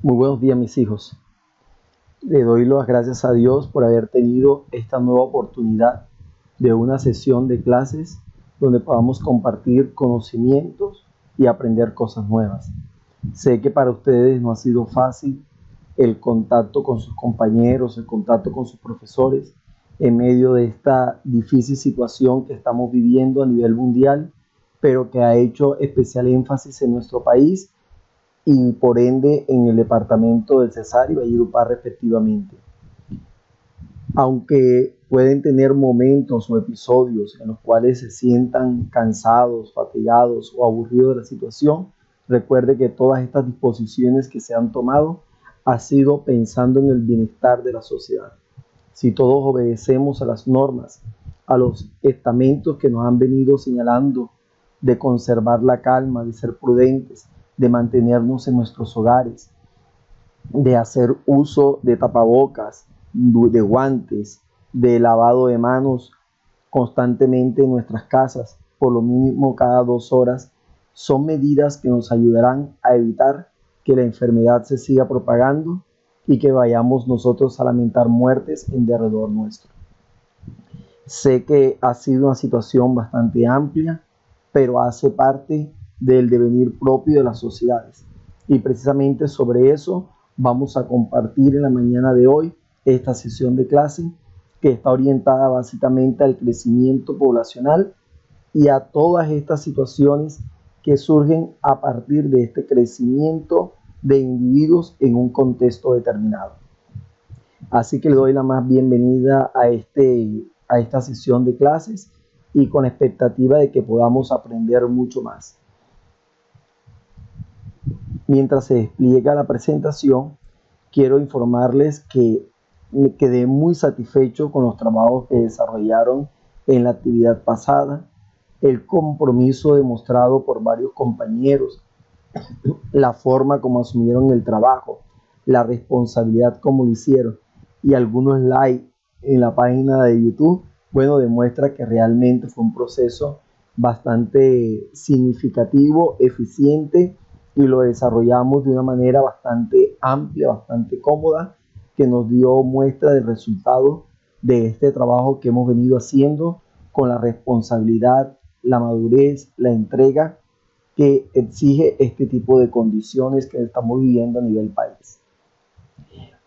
Muy buenos días, mis hijos. Le doy las gracias a Dios por haber tenido esta nueva oportunidad de una sesión de clases donde podamos compartir conocimientos y aprender cosas nuevas. Sé que para ustedes no ha sido fácil el contacto con sus compañeros, el contacto con sus profesores en medio de esta difícil situación que estamos viviendo a nivel mundial, pero que ha hecho especial énfasis en nuestro país y por ende en el departamento del Cesar y Valledupar respectivamente. Aunque pueden tener momentos o episodios en los cuales se sientan cansados, fatigados o aburridos de la situación, recuerde que todas estas disposiciones que se han tomado ha sido pensando en el bienestar de la sociedad. Si todos obedecemos a las normas, a los estamentos que nos han venido señalando de conservar la calma, de ser prudentes, de mantenernos en nuestros hogares, de hacer uso de tapabocas, de guantes, de lavado de manos constantemente en nuestras casas, por lo mínimo cada 2 horas, son medidas que nos ayudarán a evitar que la enfermedad se siga propagando y que vayamos nosotros a lamentar muertes en derredor nuestro. Sé que ha sido una situación bastante amplia, pero hace parte del devenir propio de las sociedades. Y precisamente sobre eso vamos a compartir en la mañana de hoy esta sesión de clase que está orientada básicamente al crecimiento poblacional y a todas estas situaciones que surgen a partir de este crecimiento de individuos en un contexto determinado. Así que le doy la más bienvenida a esta sesión de clases y con expectativa de que podamos aprender mucho más. Mientras se despliega la presentación, quiero informarles que me quedé muy satisfecho con los trabajos que desarrollaron en la actividad pasada, el compromiso demostrado por varios compañeros, la forma como asumieron el trabajo, la responsabilidad como lo hicieron y algunos likes en la página de YouTube, bueno, demuestra que realmente fue un proceso bastante significativo, eficiente, y lo desarrollamos de una manera bastante amplia, bastante cómoda, que nos dio muestra del resultado de este trabajo que hemos venido haciendo con la responsabilidad, la madurez, la entrega que exige este tipo de condiciones que estamos viviendo a nivel país.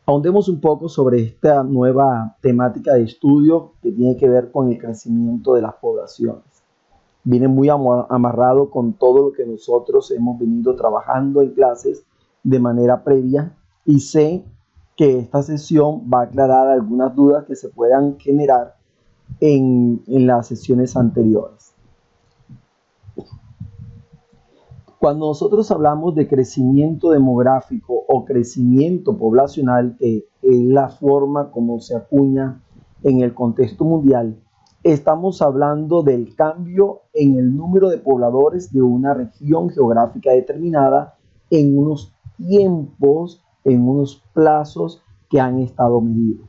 Ahondemos un poco sobre esta nueva temática de estudio que tiene que ver con el crecimiento de las poblaciones. Viene muy amarrado con todo lo que nosotros hemos venido trabajando en clases de manera previa, y sé que esta sesión va a aclarar algunas dudas que se puedan generar en las sesiones anteriores. Cuando nosotros hablamos de crecimiento demográfico o crecimiento poblacional, que es la forma como se acuña en el contexto mundial, estamos hablando del cambio en el número de pobladores de una región geográfica determinada en unos tiempos, en unos plazos que han estado medidos.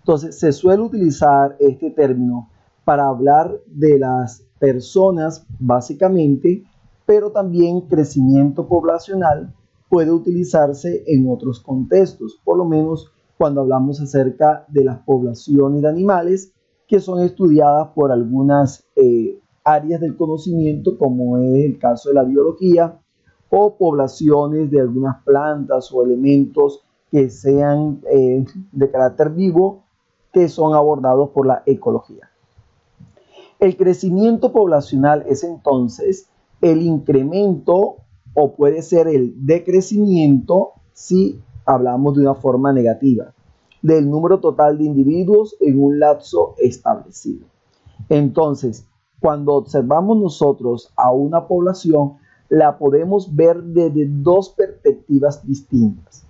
Entonces, se suele utilizar este término para hablar de las personas básicamente, pero también crecimiento poblacional puede utilizarse en otros contextos, por lo menos cuando hablamos acerca de las poblaciones de animales que son estudiadas por algunas áreas del conocimiento, como es el caso de la biología, o poblaciones de algunas plantas o elementos que sean de carácter vivo, que son abordados por la ecología. El crecimiento poblacional es entonces el incremento, o puede ser el decrecimiento si hablamos de una forma negativa, del número total de individuos en un lapso establecido. Entonces, cuando observamos nosotros a una población, la podemos ver desde dos perspectivas distintas.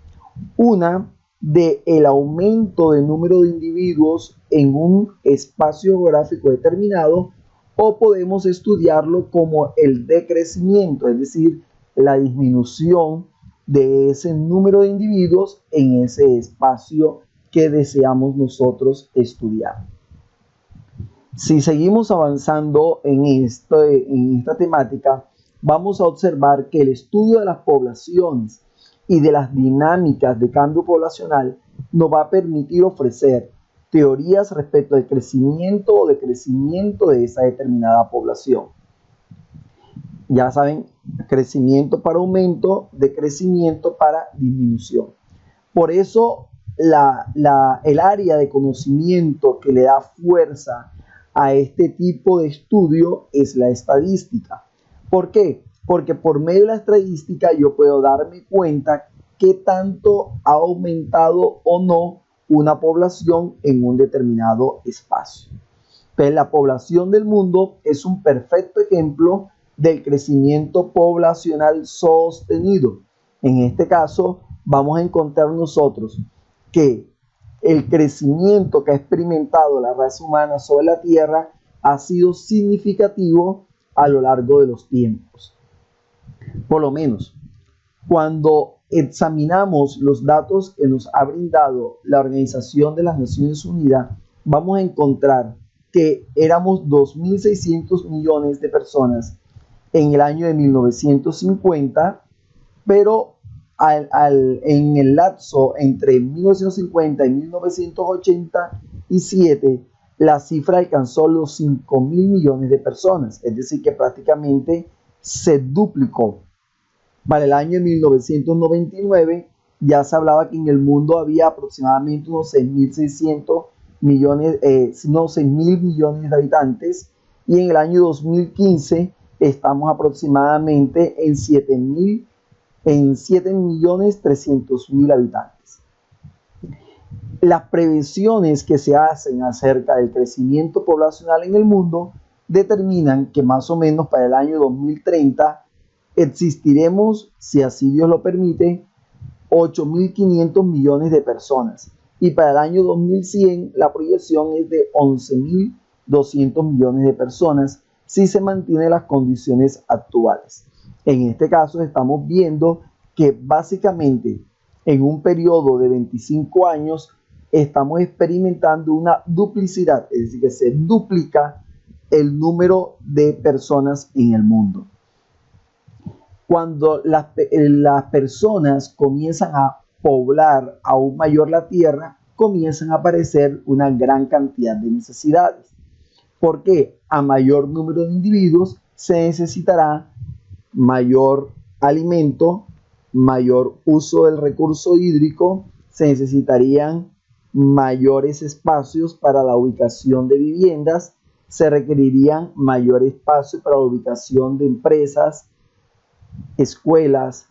Una, de el aumento del número de individuos en un espacio geográfico determinado, o podemos estudiarlo como el decrecimiento, es decir, la disminución de ese número de individuos en ese espacio que deseamos nosotros estudiar. Si seguimos avanzando en esta temática, vamos a observar que el estudio de las poblaciones y de las dinámicas de cambio poblacional nos va a permitir ofrecer teorías respecto al crecimiento o decrecimiento de esa determinada población. Ya saben, crecimiento para aumento, decrecimiento para disminución. Por eso el área de conocimiento que le da fuerza a este tipo de estudio es la estadística. ¿Por qué? Porque por medio de la estadística yo puedo darme cuenta qué tanto ha aumentado o no una población en un determinado espacio. Entonces, la población del mundo es un perfecto ejemplo del crecimiento poblacional sostenido. En este caso, vamos a encontrar nosotros que el crecimiento que ha experimentado la raza humana sobre la Tierra ha sido significativo a lo largo de los tiempos. Por lo menos, cuando examinamos los datos que nos ha brindado la Organización de las Naciones Unidas, vamos a encontrar que éramos 2.600 millones de personas en el año de 1950, pero en el lapso entre 1950 y 1987, la cifra alcanzó los 5.000 millones de personas, es decir, que prácticamente se duplicó. Para el año 1999 ya se hablaba que en el mundo había aproximadamente unos 6.600 millones, 6.000 millones de habitantes, y en el año 2015 estamos aproximadamente en 7.300.000 habitantes. Las previsiones que se hacen acerca del crecimiento poblacional en el mundo determinan que más o menos para el año 2030 existiremos, si así Dios lo permite, 8.500 millones de personas, y para el año 2100 la proyección es de 11.200 millones de personas si se mantienen las condiciones actuales. En este caso estamos viendo que básicamente en un periodo de 25 años estamos experimentando una duplicidad, es decir, que se duplica el número de personas en el mundo. Cuando las personas comienzan a poblar aún mayor la Tierra, comienzan a aparecer una gran cantidad de necesidades. Porque a mayor número de individuos se necesitará mayor alimento, mayor uso del recurso hídrico, se necesitarían mayores espacios para la ubicación de viviendas, se requerirían mayor espacio para la ubicación de empresas, escuelas,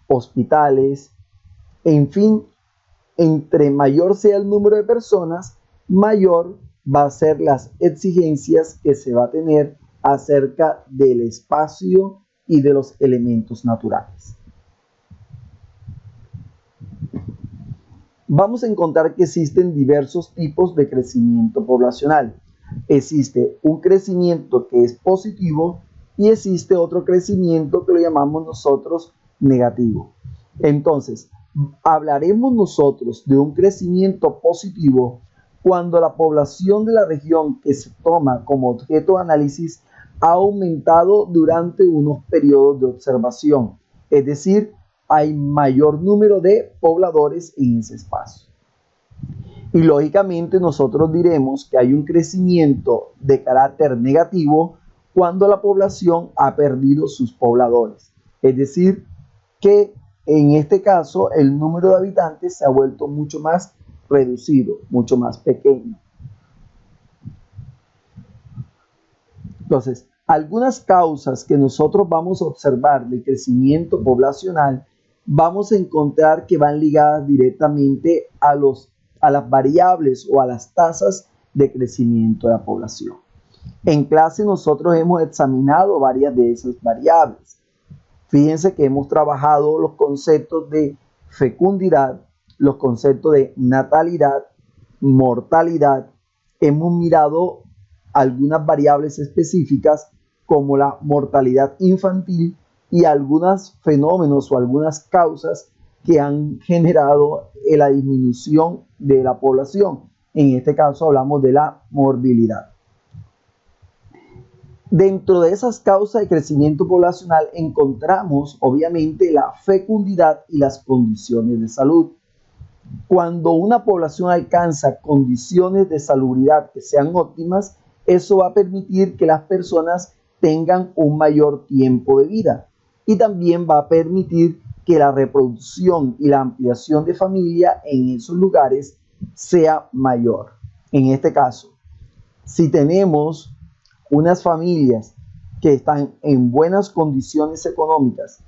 hospitales, en fin, entre mayor sea el número de personas, mayor va a ser las exigencias que se va a tener acerca del espacio y de los elementos naturales. Vamos a encontrar que existen diversos tipos de crecimiento poblacional. Existe un crecimiento que es positivo y existe otro crecimiento que lo llamamos nosotros negativo. Entonces, hablaremos nosotros de un crecimiento positivo cuando la población de la región que se toma como objeto de análisis ha aumentado durante unos periodos de observación, es decir, hay mayor número de pobladores en ese espacio. Y lógicamente nosotros diremos que hay un crecimiento de carácter negativo cuando la población ha perdido sus pobladores, es decir, que en este caso el número de habitantes se ha vuelto mucho más reducido, mucho más pequeño. Entonces, algunas causas que nosotros vamos a observar del crecimiento poblacional, vamos a encontrar que van ligadas directamente a las variables o a las tasas de crecimiento de la población. En clase nosotros hemos examinado varias de esas variables. Fíjense que hemos trabajado los conceptos de fecundidad, los conceptos de natalidad, mortalidad. Hemos mirado algunas variables específicas como la mortalidad infantil y algunos fenómenos o algunas causas que han generado la disminución de la población. En este caso hablamos de la morbilidad. Dentro de esas causas de crecimiento poblacional encontramos obviamente la fecundidad y las condiciones de salud. Cuando una población alcanza condiciones de salubridad que sean óptimas, eso va a permitir que las personas tengan un mayor tiempo de vida y también va a permitir que la reproducción y la ampliación de familia en esos lugares sea mayor. En este caso, si tenemos unas familias que están en buenas condiciones económicas,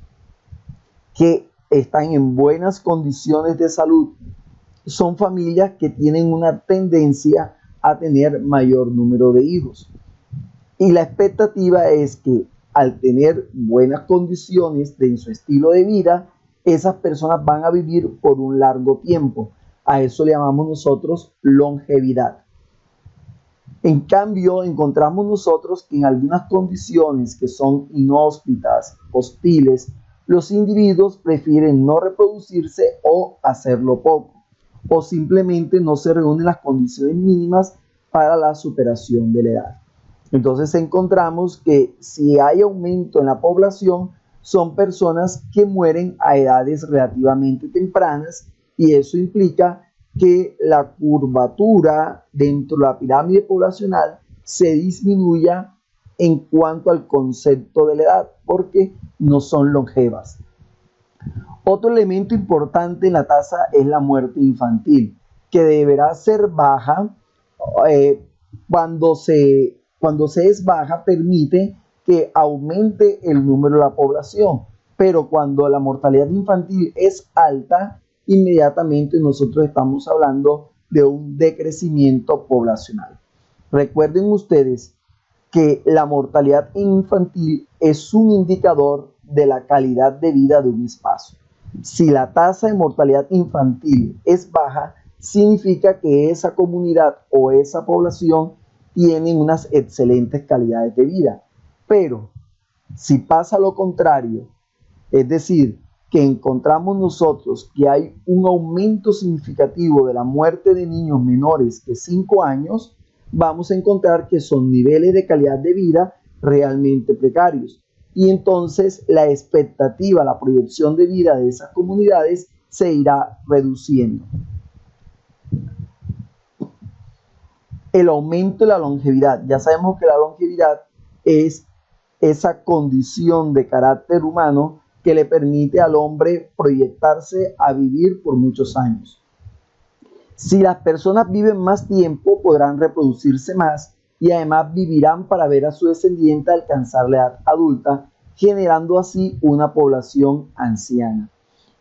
que están en buenas condiciones de salud, son familias que tienen una tendencia a tener mayor número de hijos. Y la expectativa es que al tener buenas condiciones en su estilo de vida, esas personas van a vivir por un largo tiempo. A eso le llamamos nosotros longevidad. En cambio, encontramos nosotros que en algunas condiciones que son inhóspitas, hostiles, los individuos prefieren no reproducirse o hacerlo poco, o simplemente no se reúnen las condiciones mínimas para la superación de la edad. Entonces encontramos que si hay aumento en la población, son personas que mueren a edades relativamente tempranas y eso implica que la curvatura dentro de la pirámide poblacional se disminuya en cuanto al concepto de la edad, porque no son longevas. Otro elemento importante en la tasa es la muerte infantil, que deberá ser baja. Cuando se es baja, permite que aumente el número de la población, pero cuando la mortalidad infantil es alta, inmediatamente nosotros estamos hablando de un decrecimiento poblacional. Recuerden ustedes que la mortalidad infantil es un indicador de la calidad de vida de un espacio. Si la tasa de mortalidad infantil es baja, significa que esa comunidad o esa población tienen unas excelentes calidades de vida. Pero si pasa lo contrario, es decir, que encontramos nosotros que hay un aumento significativo de la muerte de niños menores que 5 años, vamos a encontrar que son niveles de calidad de vida realmente precarios. Y entonces la expectativa, la proyección de vida de esas comunidades se irá reduciendo. El aumento de la longevidad. Ya sabemos que la longevidad es esa condición de carácter humano que le permite al hombre proyectarse a vivir por muchos años. Si las personas viven más tiempo, podrán reproducirse más y además vivirán para ver a su descendiente alcanzar la edad adulta, generando así una población anciana.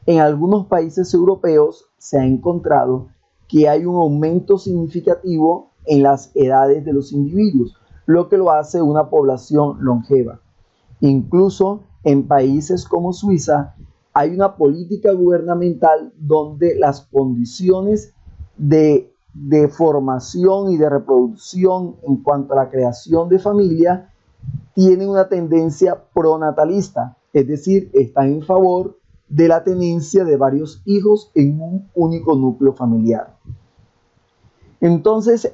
En algunos países europeos se ha encontrado que hay un aumento significativo en las edades de los individuos, lo que lo hace una población longeva. Incluso en países como Suiza hay una política gubernamental donde las condiciones de formación y de reproducción en cuanto a la creación de familia tienen una tendencia pronatalista, es decir, están en favor de la tenencia de varios hijos en un único núcleo familiar. Entonces,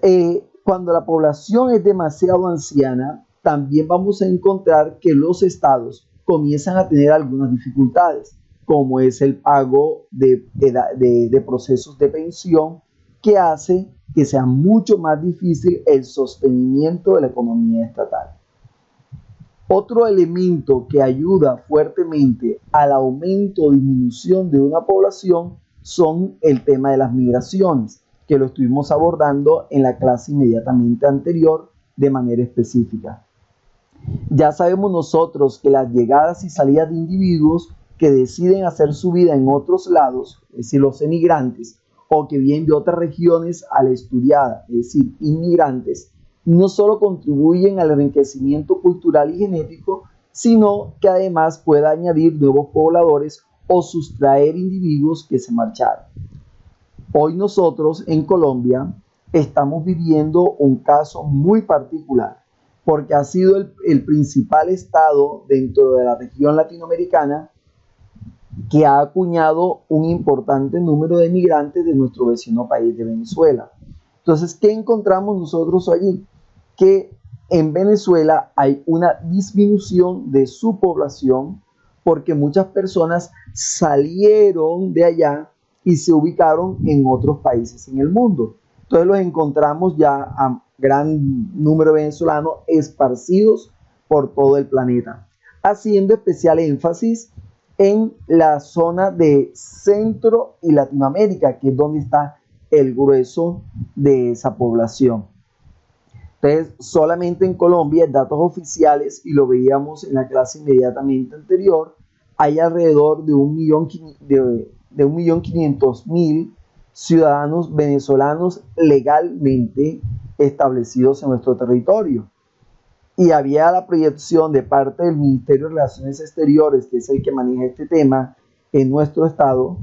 cuando la población es demasiado anciana, también vamos a encontrar que los estados comienzan a tener algunas dificultades, como es el pago de procesos de pensión, que hace que sea mucho más difícil el sostenimiento de la economía estatal. Otro elemento que ayuda fuertemente al aumento o disminución de una población son el tema de las migraciones, que lo estuvimos abordando en la clase inmediatamente anterior de manera específica. Ya sabemos nosotros que las llegadas y salidas de individuos que deciden hacer su vida en otros lados, es decir, los emigrantes, o que vienen de otras regiones a la estudiada, es decir, inmigrantes, no solo contribuyen al enriquecimiento cultural y genético, sino que además puede añadir nuevos pobladores o sustraer individuos que se marcharon. Hoy nosotros en Colombia estamos viviendo un caso muy particular, porque ha sido el principal estado dentro de la región latinoamericana que ha acuñado un importante número de migrantes de nuestro vecino país de Venezuela. Entonces, ¿qué encontramos nosotros allí? Que en Venezuela hay una disminución de su población porque muchas personas salieron de allá y se ubicaron en otros países en el mundo. Entonces los encontramos ya a gran número de venezolanos esparcidos por todo el planeta, haciendo especial énfasis en la zona de Centro y Latinoamérica, que es donde está el grueso de esa población. Entonces, solamente en Colombia, datos oficiales, y lo veíamos en la clase inmediatamente anterior, hay alrededor de 1.500.000 ciudadanos venezolanos legalmente establecidos en nuestro territorio. Y había la proyección de parte del Ministerio de Relaciones Exteriores, que es el que maneja este tema en nuestro estado,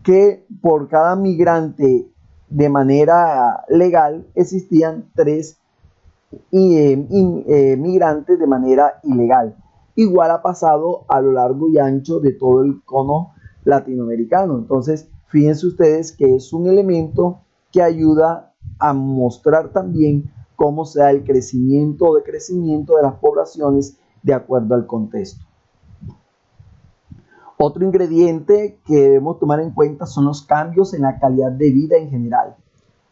que por cada migrante de manera legal existían 3 migrantes de manera ilegal. Igual ha pasado a lo largo y ancho de todo el cono latinoamericano. Entonces, fíjense ustedes que es un elemento que ayuda a mostrar también cómo se da el crecimiento o decrecimiento de las poblaciones de acuerdo al contexto. Otro ingrediente que debemos tomar en cuenta son los cambios en la calidad de vida en general.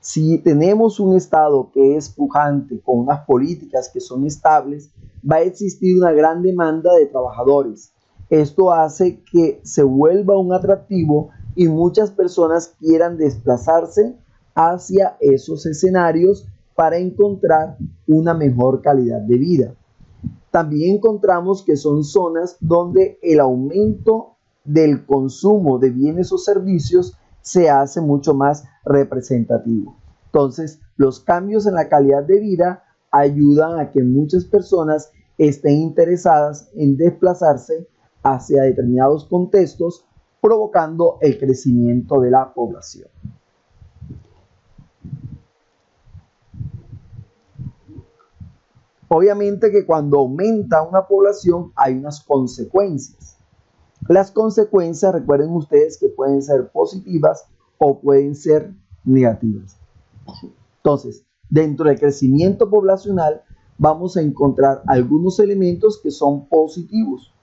Si tenemos un Estado que es pujante, con unas políticas que son estables, va a existir una gran demanda de trabajadores. Esto hace que se vuelva un atractivo y muchas personas quieran desplazarse hacia esos escenarios para encontrar una mejor calidad de vida. También encontramos que son zonas donde el aumento del consumo de bienes o servicios se hace mucho más representativo. Entonces, los cambios en la calidad de vida ayudan a que muchas personas estén interesadas en desplazarse hacia determinados contextos, provocando el crecimiento de la población. Obviamente que cuando aumenta una población hay unas consecuencias. Las consecuencias, recuerden ustedes que pueden ser positivas o pueden ser negativas. Entonces, dentro del crecimiento poblacional vamos a encontrar algunos elementos que son positivos.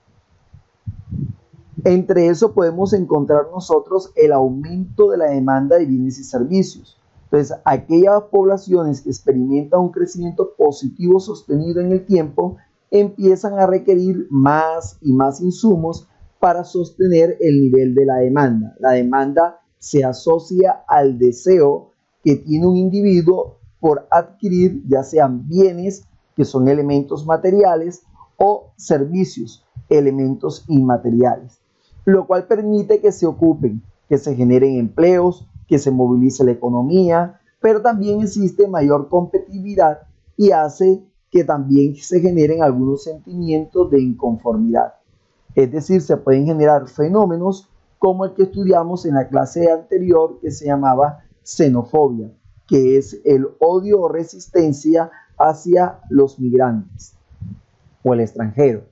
Entre eso podemos encontrar nosotros el aumento de la demanda de bienes y servicios. Entonces, aquellas poblaciones que experimentan un crecimiento positivo sostenido en el tiempo empiezan a requerir más y más insumos para sostener el nivel de la demanda. La demanda se asocia al deseo que tiene un individuo por adquirir, ya sean bienes, que son elementos materiales, o servicios, elementos inmateriales, lo cual permite que se ocupen, que se generen empleos, que se movilice la economía, pero también existe mayor competitividad y hace que también se generen algunos sentimientos de inconformidad. Es decir, se pueden generar fenómenos como el que estudiamos en la clase anterior, que se llamaba xenofobia, que es el odio o resistencia hacia los migrantes o el extranjero.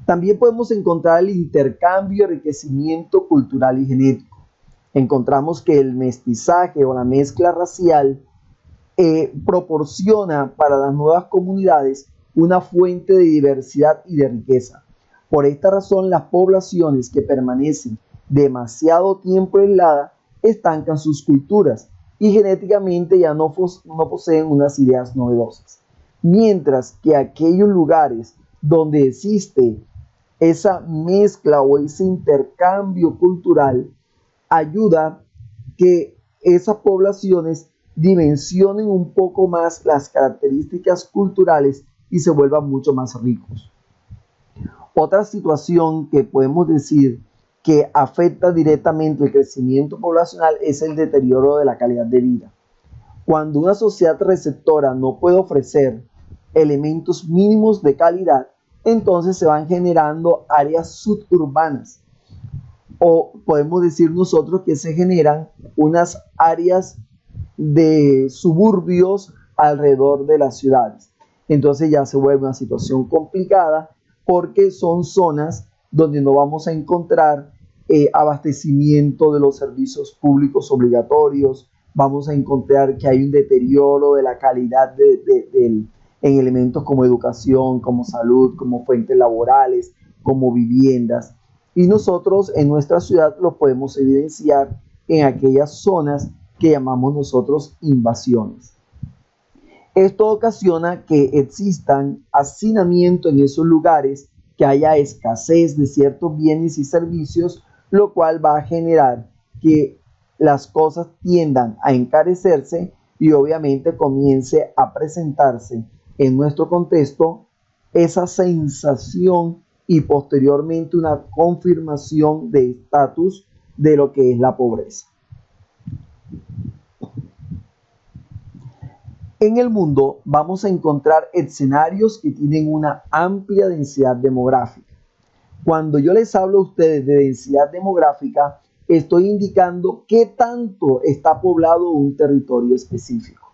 También podemos encontrar el intercambio y enriquecimiento cultural y genético. Encontramos que el mestizaje o la mezcla racial proporciona para las nuevas comunidades una fuente de diversidad y de riqueza. Por esta razón, las poblaciones que permanecen demasiado tiempo aisladas estancan sus culturas y genéticamente ya no poseen unas ideas novedosas. Mientras que aquellos lugares donde existe esa mezcla o ese intercambio cultural ayuda que esas poblaciones dimensionen un poco más las características culturales y se vuelvan mucho más ricos. Otra situación que podemos decir que afecta directamente el crecimiento poblacional es el deterioro de la calidad de vida. Cuando una sociedad receptora no puede ofrecer elementos mínimos de calidad, entonces se van generando áreas suburbanas, o podemos decir nosotros que se generan unas áreas de suburbios alrededor de las ciudades. Entonces ya se vuelve una situación complicada porque son zonas donde no vamos a encontrar abastecimiento de los servicios públicos obligatorios, vamos a encontrar que hay un deterioro de la calidad en elementos como educación, como salud, como fuentes laborales, como viviendas. Y nosotros en nuestra ciudad lo podemos evidenciar en aquellas zonas que llamamos nosotros invasiones. Esto ocasiona que existan hacinamiento en esos lugares, que haya escasez de ciertos bienes y servicios, lo cual va a generar que las cosas tiendan a encarecerse y obviamente comience a presentarse en nuestro contexto esa sensación y posteriormente una confirmación de estatus de lo que es la pobreza. En el mundo vamos a encontrar escenarios que tienen una amplia densidad demográfica. Cuando yo les hablo a ustedes de densidad demográfica, estoy indicando qué tanto está poblado un territorio específico.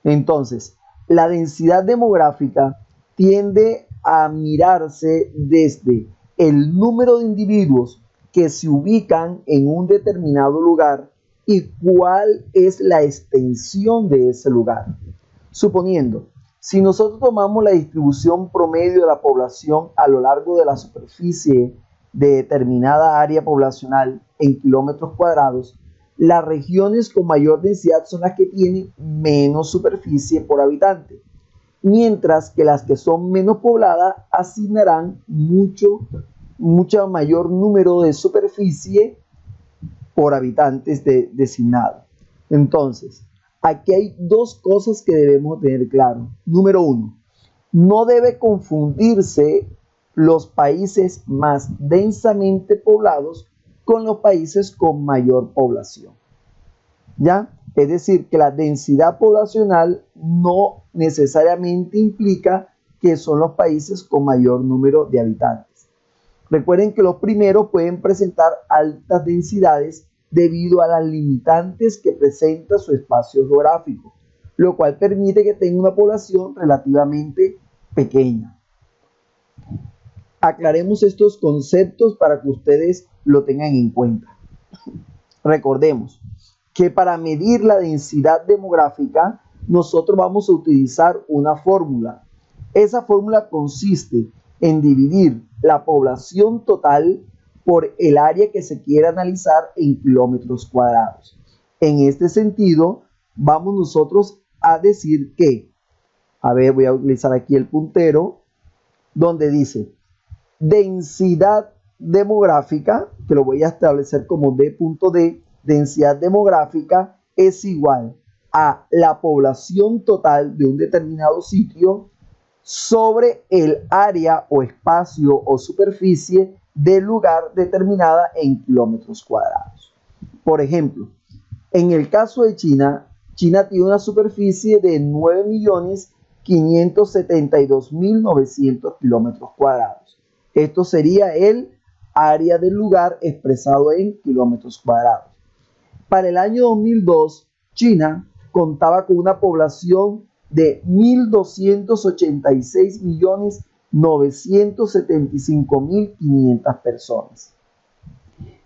Entonces, la densidad demográfica tiende a mirarse desde el número de individuos que se ubican en un determinado lugar y cuál es la extensión de ese lugar. Suponiendo, si nosotros tomamos la distribución promedio de la población a lo largo de la superficie de determinada área poblacional en kilómetros cuadrados, las regiones con mayor densidad son las que tienen menos superficie por habitante, mientras que las que son menos pobladas asignarán mucho mayor número de superficie por habitantes designado. Entonces, aquí hay dos cosas que debemos tener claro. Número uno, no debe confundirse los países más densamente poblados con los países con mayor población. ¿Ya? Es decir, que la densidad poblacional no necesariamente implica que son los países con mayor número de habitantes. Recuerden que los primeros pueden presentar altas densidades debido a las limitantes que presenta su espacio geográfico, lo cual permite que tenga una población relativamente pequeña. Aclaremos estos conceptos para que ustedes lo tengan en cuenta. Recordemos que para medir la densidad demográfica nosotros vamos a utilizar una fórmula. Esa fórmula consiste en dividir la población total por el área que se quiere analizar en kilómetros cuadrados. En este sentido, vamos nosotros a decir que, voy a utilizar aquí el puntero, donde dice densidad demográfica, que lo voy a establecer como D.D, densidad demográfica es igual a la población total de un determinado sitio sobre el área o espacio o superficie del lugar determinada en kilómetros cuadrados. Por ejemplo, en el caso de China, China tiene una superficie de 9.572.900 kilómetros cuadrados. Esto sería el área del lugar expresado en kilómetros cuadrados. Para el año 2002, China contaba con una población de 1.286.975.500 personas,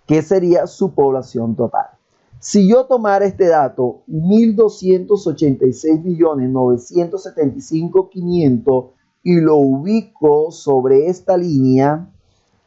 que sería su población total. Si yo tomara este dato, 1.286.975.500, y lo ubico sobre esta línea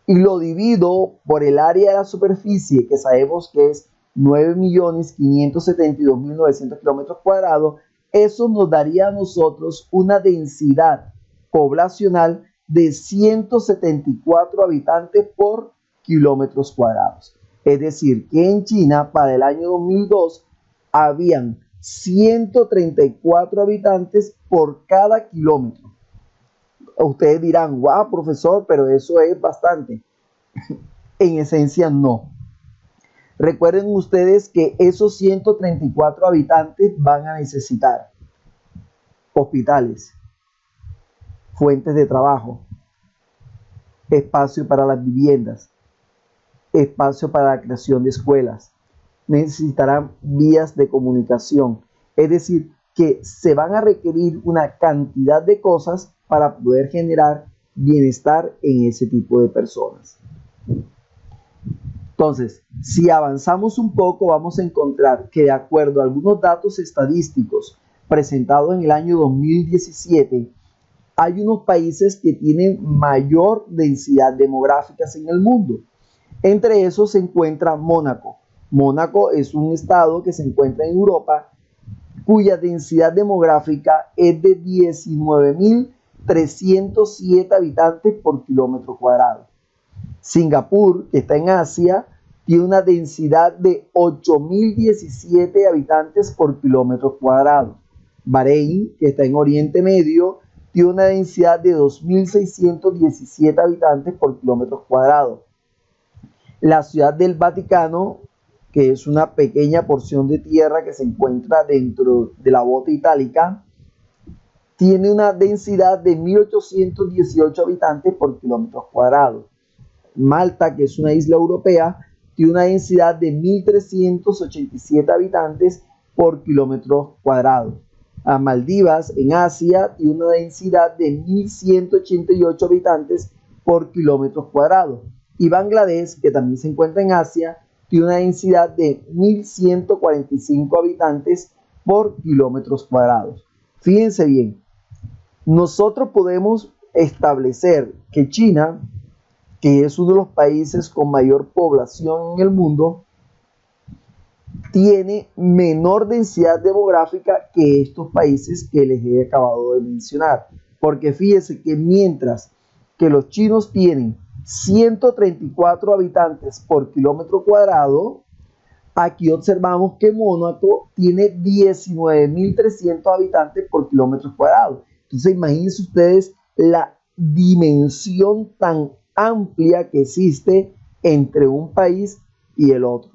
y lo divido por el área de la superficie, que sabemos que es 9.572.900 kilómetros cuadrados, eso nos daría a nosotros una densidad poblacional de 174 habitantes por kilómetros cuadrados. Es decir, que en China para el año 2002 habían 134 habitantes por cada kilómetro. Ustedes dirán, wow, profesor, pero eso es bastante. En esencia, no. Recuerden ustedes que esos 134 habitantes van a necesitar hospitales, fuentes de trabajo, espacio para las viviendas, espacio para la creación de escuelas, necesitarán vías de comunicación. Es decir, que se van a requerir una cantidad de cosas para poder generar bienestar en ese tipo de personas. Entonces, si avanzamos un poco, vamos a encontrar que de acuerdo a algunos datos estadísticos presentados en el año 2017, hay unos países que tienen mayor densidad demográfica en el mundo. Entre esos se encuentra Mónaco. Mónaco es un estado que se encuentra en Europa, cuya densidad demográfica es de 19.307 habitantes por kilómetro cuadrado. Singapur, que está en Asia, tiene una densidad de 8.017 habitantes por kilómetro cuadrado. Bahrein, que está en Oriente Medio, tiene una densidad de 2.617 habitantes por kilómetro cuadrado. La Ciudad del Vaticano, que es una pequeña porción de tierra que se encuentra dentro de la bota itálica, tiene una densidad de 1.818 habitantes por kilómetros cuadrados. Malta, que es una isla europea, tiene una densidad de 1.387 habitantes por kilómetros cuadrados. A Maldivas, en Asia, tiene una densidad de 1.188 habitantes por kilómetros cuadrados. Y Bangladesh, que también se encuentra en Asia, tiene una densidad de 1.145 habitantes por kilómetros cuadrados. Fíjense bien, nosotros podemos establecer que China, que es uno de los países con mayor población en el mundo, tiene menor densidad demográfica que estos países que les he acabado de mencionar. Porque fíjense que mientras que los chinos tienen 134 habitantes por kilómetro cuadrado, aquí observamos que Mónaco tiene 19.300 habitantes por kilómetro cuadrado. Entonces imagínense ustedes la dimensión tan amplia que existe entre un país y el otro.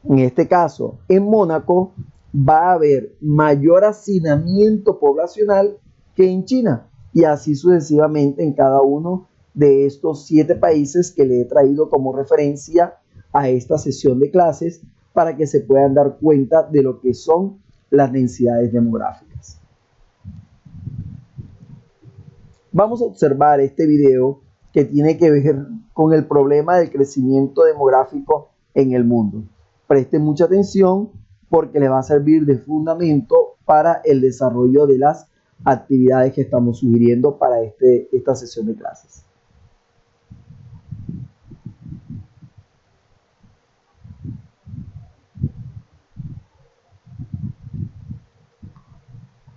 En este caso, en Mónaco va a haber mayor hacinamiento poblacional que en China, y así sucesivamente en cada uno de estos 7 países que le he traído como referencia a esta sesión de clases para que se puedan dar cuenta de lo que son las densidades demográficas. Vamos a observar este video que tiene que ver con el problema del crecimiento demográfico en el mundo. Presten mucha atención porque les va a servir de fundamento para el desarrollo de las actividades que estamos sugiriendo para esta sesión de clases.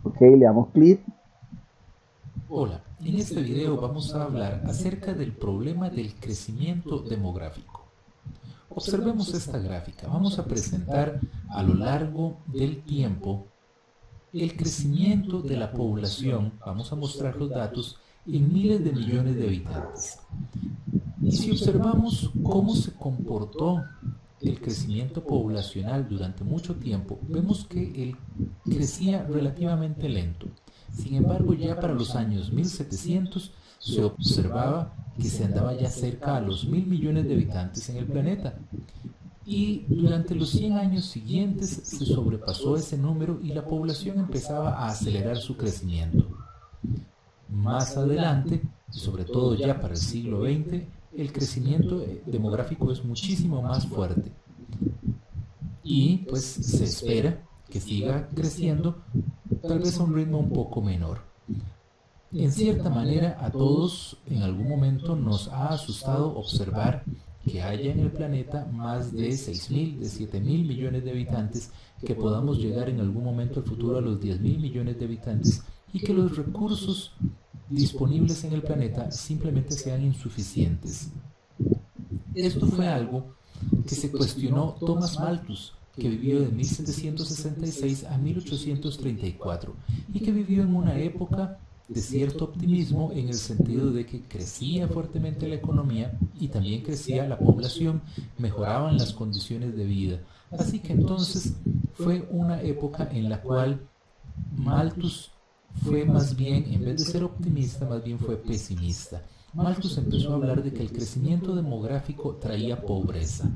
Ok, le damos clic. Hola, en este video vamos a hablar acerca del problema del crecimiento demográfico. Observemos esta gráfica. Vamos a presentar a lo largo del tiempo el crecimiento de la población. Vamos a mostrar los datos en miles de millones de habitantes. Y si observamos cómo se comportó el crecimiento poblacional durante mucho tiempo, vemos que él crecía relativamente lento. Sin embargo, ya para los años 1700 se observaba que se andaba ya cerca a los 1.000 millones de habitantes en el planeta. Y durante los 100 años siguientes se sobrepasó ese número y la población empezaba a acelerar su crecimiento. Más adelante, sobre todo ya para el siglo XX, el crecimiento demográfico es muchísimo más fuerte. Y pues se espera que siga creciendo, tal vez a un ritmo un poco menor. En cierta manera, a todos en algún momento nos ha asustado observar que haya en el planeta más de 6.000, de 7.000 millones de habitantes, que podamos llegar en algún momento al futuro a los 10.000 millones de habitantes y que los recursos disponibles en el planeta simplemente sean insuficientes. Esto fue algo que se cuestionó Thomas Malthus, que vivió de 1766 a 1834 y que vivió en una época de cierto optimismo en el sentido de que crecía fuertemente la economía y también crecía la población, mejoraban las condiciones de vida. Así que entonces fue una época en la cual Malthus fue más bien, en vez de ser optimista, más bien fue pesimista. Malthus empezó a hablar de que el crecimiento demográfico traía pobreza.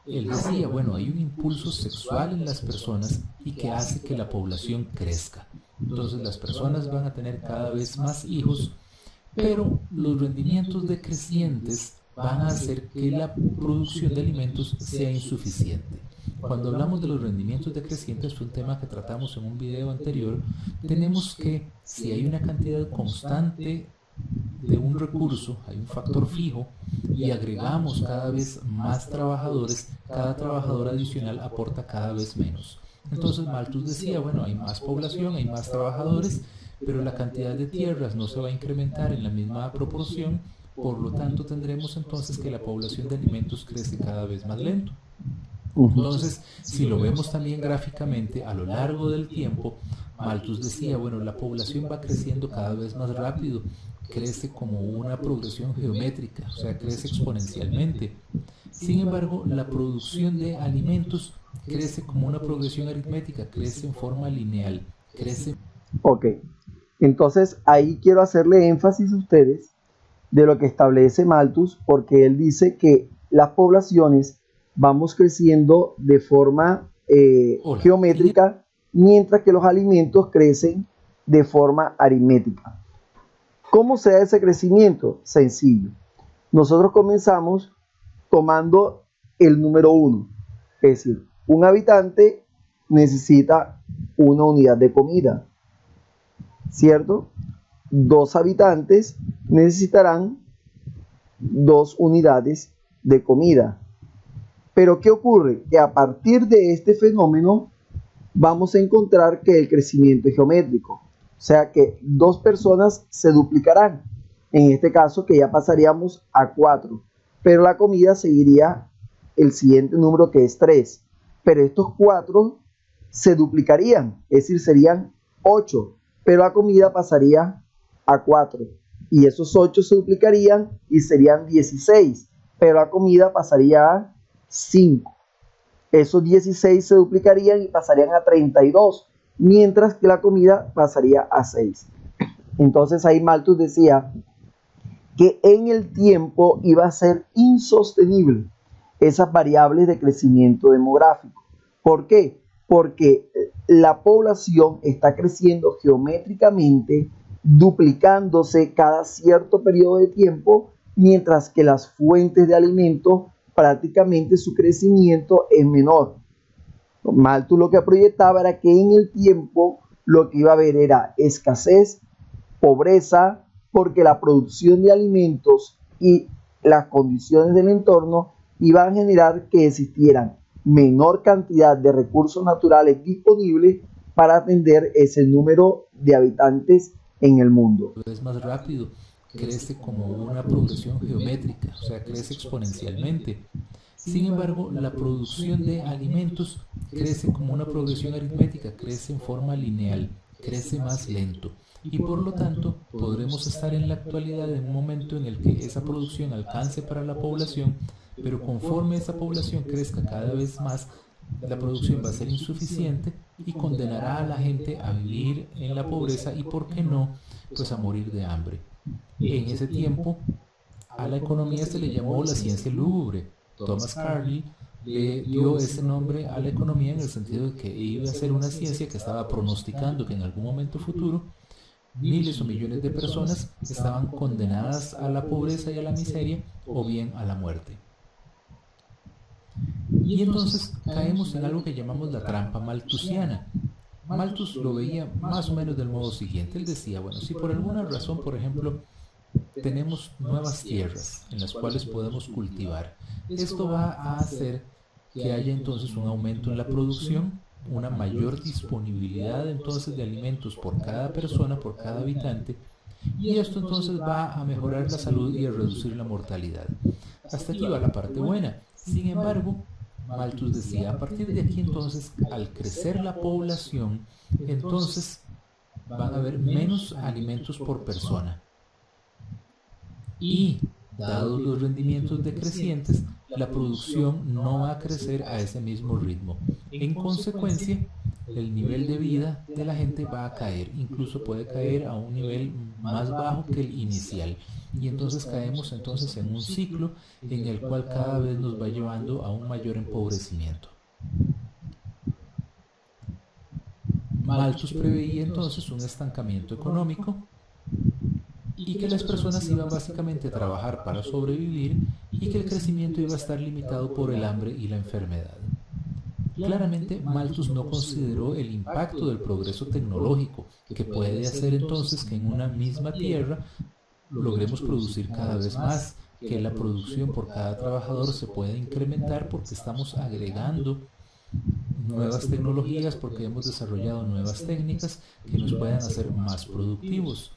Él decía, bueno, hay un impulso sexual en las personas y que hace que la población crezca. Entonces las personas van a tener cada vez más hijos, pero los rendimientos decrecientes van a hacer que la producción de alimentos sea insuficiente. cuando hablamos de los rendimientos decrecientes, fue un tema que tratamos en un video anterior, tenemos que si hay una cantidad constante de un recurso, hay un factor fijo, y agregamos cada vez más trabajadores, cada trabajador adicional aporta cada vez menos. Entonces Malthus decía, bueno, hay más población, hay más trabajadores, pero la cantidad de tierras no se va a incrementar en la misma proporción, por lo tanto tendremos entonces que la población de alimentos crece cada vez más lento. Entonces, si lo vemos también gráficamente a lo largo del tiempo, Malthus decía, bueno, la población va creciendo cada vez más rápido, crece como una progresión geométrica, o sea, crece exponencialmente. Sin embargo, la producción de alimentos crece como una progresión aritmética, crece en forma lineal, crece... Ok, entonces ahí quiero hacerle énfasis a ustedes de lo que establece Malthus, porque él dice que las poblaciones vamos creciendo de forma geométrica, mientras que los alimentos crecen de forma aritmética. ¿Cómo se da ese crecimiento? Sencillo. Nosotros comenzamos tomando el número 1, es decir, un habitante necesita una unidad de comida, ¿cierto? 2 habitantes necesitarán 2 unidades de comida. Pero ¿qué ocurre? Que a partir de este fenómeno vamos a encontrar que el crecimiento es geométrico. O sea que 2 personas se duplicarán. En este caso que ya pasaríamos a 4. Pero la comida seguiría el siguiente número que es 3. Pero estos 4 se duplicarían. Es decir, serían 8. Pero la comida pasaría a 4. Y esos 8 se duplicarían y serían 16. Pero la comida pasaría a 5. Esos 16 se duplicarían y pasarían a 32, mientras que la comida pasaría a 6. Entonces ahí Malthus decía que en el tiempo iba a ser insostenible esas variables de crecimiento demográfico. ¿Por qué? Porque la población está creciendo geométricamente, duplicándose cada cierto periodo de tiempo, mientras que las fuentes de alimento prácticamente su crecimiento es menor. Malthus lo que proyectaba era que en el tiempo lo que iba a haber era escasez, pobreza, porque la producción de alimentos y las condiciones del entorno iban a generar que existieran menor cantidad de recursos naturales disponibles para atender ese número de habitantes en el mundo. Es más rápido, crece como una progresión geométrica, o sea, crece exponencialmente. Sin embargo, la producción de alimentos crece como una progresión aritmética, crece en forma lineal, crece más lento. Y por lo tanto, podremos estar en la actualidad en un momento en el que esa producción alcance para la población, pero conforme esa población crezca cada vez más, la producción va a ser insuficiente y condenará a la gente a vivir en la pobreza y, ¿por qué no?, pues a morir de hambre. En ese tiempo, a la economía se le llamó la ciencia lúgubre. Thomas Carlyle le dio ese nombre a la economía en el sentido de que iba a ser una ciencia que estaba pronosticando que en algún momento futuro miles o millones de personas estaban condenadas a la pobreza y a la miseria o bien a la muerte. Y entonces caemos en algo que llamamos la trampa malthusiana. Malthus lo veía más o menos del modo siguiente. Él decía, bueno, si por alguna razón, por ejemplo, tenemos nuevas tierras en las cuales podemos cultivar, esto va a hacer que haya entonces un aumento en la producción, una mayor disponibilidad entonces de alimentos por cada persona, por cada habitante, y esto entonces va a mejorar la salud y a reducir la mortalidad. Hasta aquí va la parte buena. Sin embargo, Malthus decía, a partir de aquí entonces, al crecer la población, entonces van a haber menos alimentos por persona. Y, dados los rendimientos decrecientes, la producción no va a crecer a ese mismo ritmo. En consecuencia, el nivel de vida de la gente va a caer, incluso puede caer a un nivel más bajo que el inicial. Y entonces caemos entonces en un ciclo en el cual cada vez nos va llevando a un mayor empobrecimiento. Malthus preveía entonces un estancamiento económico y que las personas iban básicamente a trabajar para sobrevivir y que el crecimiento iba a estar limitado por el hambre y la enfermedad. Claramente, Malthus no consideró el impacto del progreso tecnológico, que puede hacer entonces que en una misma tierra logremos producir cada vez más, que la producción por cada trabajador se puede incrementar porque estamos agregando nuevas tecnologías, porque hemos desarrollado nuevas técnicas que nos puedan hacer más productivos.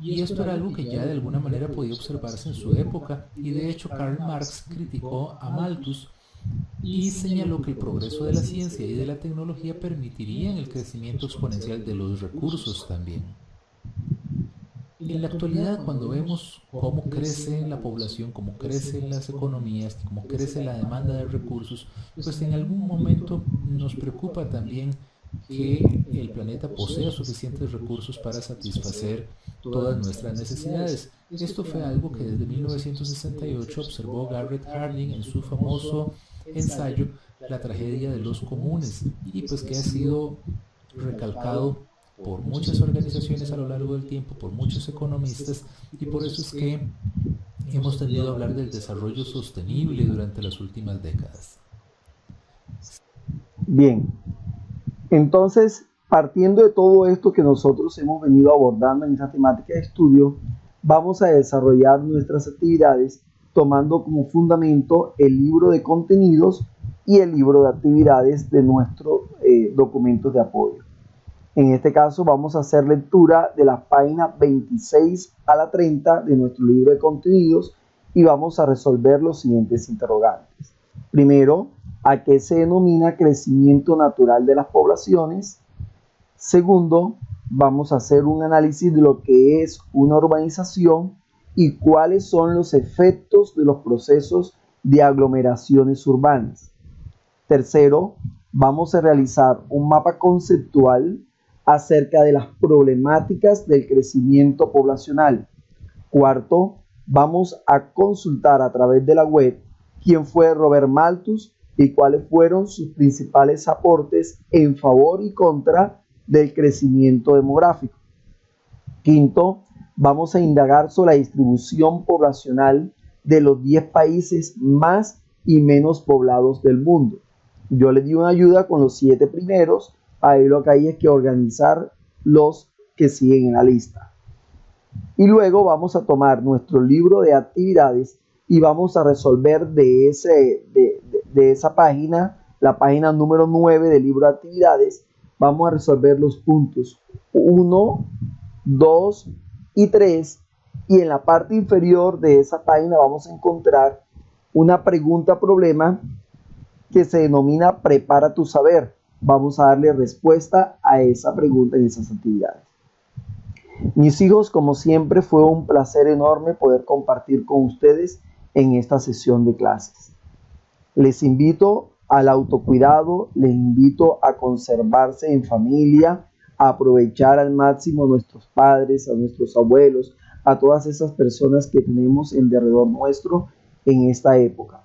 Y esto era algo que ya de alguna manera podía observarse en su época, y de hecho Karl Marx criticó a Malthus y señaló que el progreso de la ciencia y de la tecnología permitirían el crecimiento exponencial de los recursos también. En la actualidad, cuando vemos cómo crece la población, cómo crecen las economías, cómo crece la demanda de recursos, pues en algún momento nos preocupa también que el planeta posea suficientes recursos para satisfacer todas nuestras necesidades. Esto fue algo que desde 1968 observó Garrett Hardin en su famoso ensayo La tragedia de los comunes, y pues que ha sido recalcado por muchas organizaciones a lo largo del tiempo, por muchos economistas, y por eso es que hemos tendido a hablar del desarrollo sostenible durante las últimas décadas. Bien, entonces, partiendo de todo esto que nosotros hemos venido abordando en esta temática de estudio, vamos a desarrollar nuestras actividades tomando como fundamento el libro de contenidos y el libro de actividades de nuestros documentos de apoyo. En este caso vamos a hacer lectura de las páginas 26 a la 30 de nuestro libro de contenidos y vamos a resolver los siguientes interrogantes. Primero, ¿a qué se denomina crecimiento natural de las poblaciones? Segundo, vamos a hacer un análisis de lo que es una urbanización y cuáles son los efectos de los procesos de aglomeraciones urbanas. Tercero, vamos a realizar un mapa conceptual acerca de las problemáticas del crecimiento poblacional. Cuarto, vamos a consultar a través de la web quién fue Robert Malthus y cuáles fueron sus principales aportes en favor y contra del crecimiento demográfico. Quinto, vamos a indagar sobre la distribución poblacional de los 10 países más y menos poblados del mundo. Yo les di una ayuda con los 7 primeros. Ahí lo que hay es que organizar los que siguen en la lista. Y luego vamos a tomar nuestro libro de actividades y vamos a resolver de esa página, la página número 9 del libro de actividades, vamos a resolver los puntos 1, 2 y 3. Y en la parte inferior de esa página vamos a encontrar una pregunta-problema que se denomina Prepara tu saber. Vamos a darle respuesta a esa pregunta en esas actividades. Mis hijos, como siempre, fue un placer enorme poder compartir con ustedes en esta sesión de clases. Les invito al autocuidado, les invito a conservarse en familia, a aprovechar al máximo a nuestros padres, a nuestros abuelos, a todas esas personas que tenemos en derredor nuestro en esta época.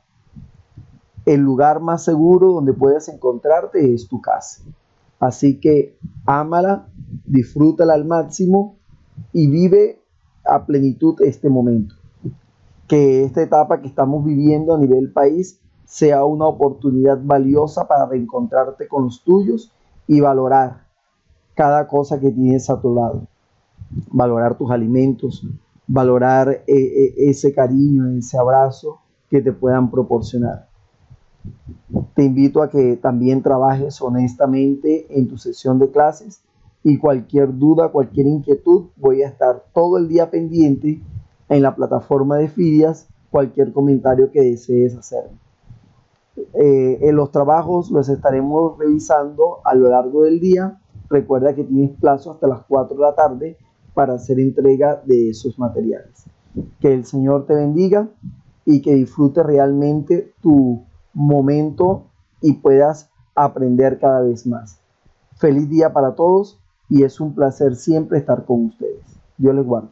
El lugar más seguro donde puedes encontrarte es tu casa. Así que ámala, disfrútala al máximo y vive a plenitud este momento. Que esta etapa que estamos viviendo a nivel país sea una oportunidad valiosa para reencontrarte con los tuyos y valorar cada cosa que tienes a tu lado. Valorar tus alimentos, valorar ese cariño, ese abrazo que te puedan proporcionar. Te invito a que también trabajes honestamente en tu sesión de clases y cualquier duda, cualquier inquietud, voy a estar todo el día pendiente en la plataforma de Fidias, cualquier comentario que desees hacerme. En los trabajos los estaremos revisando a lo largo del día. Recuerda que tienes plazo hasta las 4 de la tarde para hacer entrega de esos materiales. Que el Señor te bendiga y que disfrutes realmente tu momento y puedas aprender cada vez más. Feliz día para todos y es un placer siempre estar con ustedes. Dios les guarde.